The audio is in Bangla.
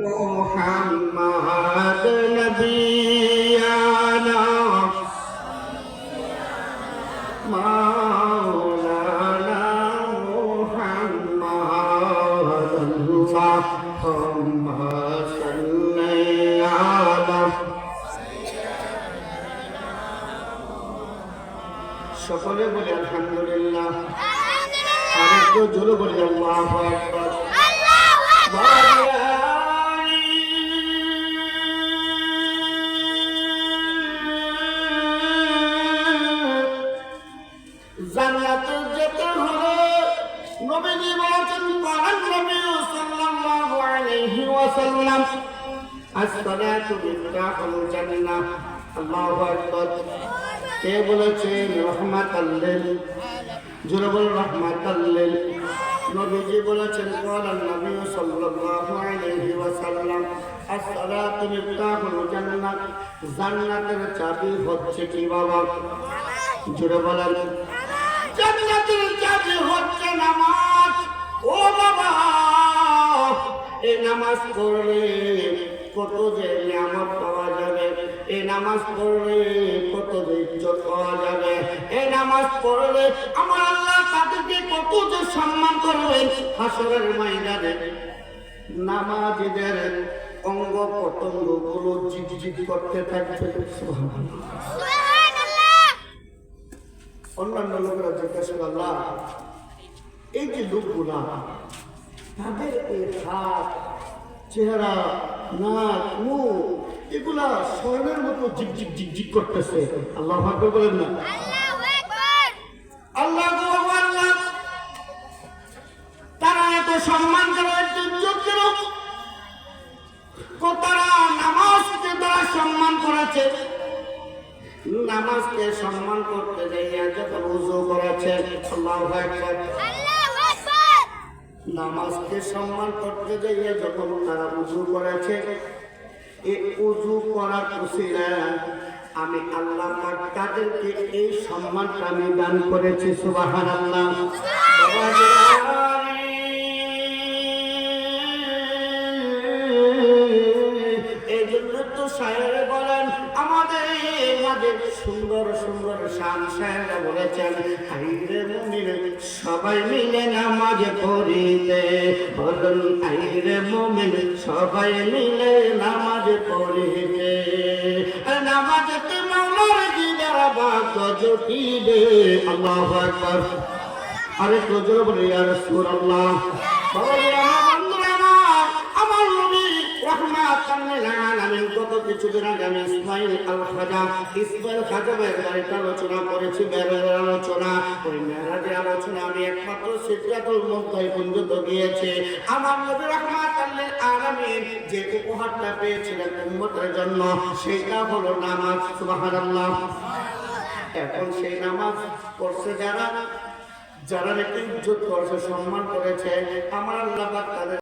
محمد نبينا مولانا محمد اللهم صل على সকলে বলি আলহামদুলিল্লাহ আরেকটু জোরে বলি আল্লাহু আকবার আল্লাহু আকবার জান্নাতে যেতে হলে নবীজি বলেছেন কোরআন নবী সাল্লাল্লাহু আলাইহি ওয়াসাল্লাম as-salatu miftahul jannah আল্লাহু আকবার কে বলেছেন রহমাতাল লিল জোরে বল রহমাতাল লিল নবীজি বলেছেন কোরআন নবী সাল্লাল্লাহু আলাইহি ওয়াসাল্লাম as-salatu miftahul jannah জান্নাতের চাবি হচ্ছে কি বাবা জোরে বলেন জান্নাতের চাবি হচ্ছে নামাজ ও বাবা এই নামাজ পড়লে কত যে নিয়ামত পাওয়া যাবে এই নামাজ পড়লে কত যে ইজ্জত পাওয়া যাবে এই নামাজ পড়লে আমার আল্লাহ তাদেরকে কত যে সম্মান করবেন হাসরের ময়দানে নামাজীদের অঙ্গ প্রত্যঙ্গ গুলো জিগজিগ করতে থাকবে সুবহানাল্লাহ অন্যান্য লোকেরা জিজ্ঞাসা আল্লাহ এই যে লোকগুলা তাদের এই হাত চেহারা নাক মুখ এগুলা স্বর্ণের মতো জিগজিগ জিগজিগ করতেছে আল্লাহু আকবার বলেন না আল্লাহু আকবার তারা এত সম্মান করে ইজ্জত কেন তারা নামাজকে তারা সম্মান করেছে নামাজকে সম্মান করতে যাইয়া যখন ওযু করেছে আল্লাহু আকবার নামাজকে সম্মান করতে যাইয়া যখন তারা ওযু করেছে এই ওযু করার উসিলায় আমি আল্লাহ পাক তাদেরকে এই সম্মানটা আমি দান করেছি সুবহানাল্লাহ এই জন্য তো শায়ের বলেন আমাদের মাঝে সুন্দর সুন্দর শান শায়ের বলেছেন আইরে মুমিন সবাই মিলে নামাজ পড়িতে বলেন আইরে মুমিন সবাই মিলে নামাজ পড়িতে নামাজে মাওলার দিদার বাক জুটিবে আল্লাহু আকবার আরে তোজর বলে ইয়া রাসূলুল্লাহ আমার নবী রহমাতাল লিল আলামিন কত কিছু দিন আগে আমি ইসমাইল খাজা বাড়িতে আলোচনা করেছি মেরাজের আলোচনা ওই মেরাজের আলোচনা আমি একমাত্র সিদরাতুল মুনতাহা পর্যন্ত গিয়েছি আমার নবী রহমাতাল লিল আলামিন যে উপহারটা পেয়েছিলেন উম্মতের জন্য সেটা হলো নামাজ সুবহানাল্লাহ এখন সেই নামাজ পড়ছে যারা যারা একটু ইজ্জত করেছে সম্মান করেছে আমার আল্লাহ পাক তাদের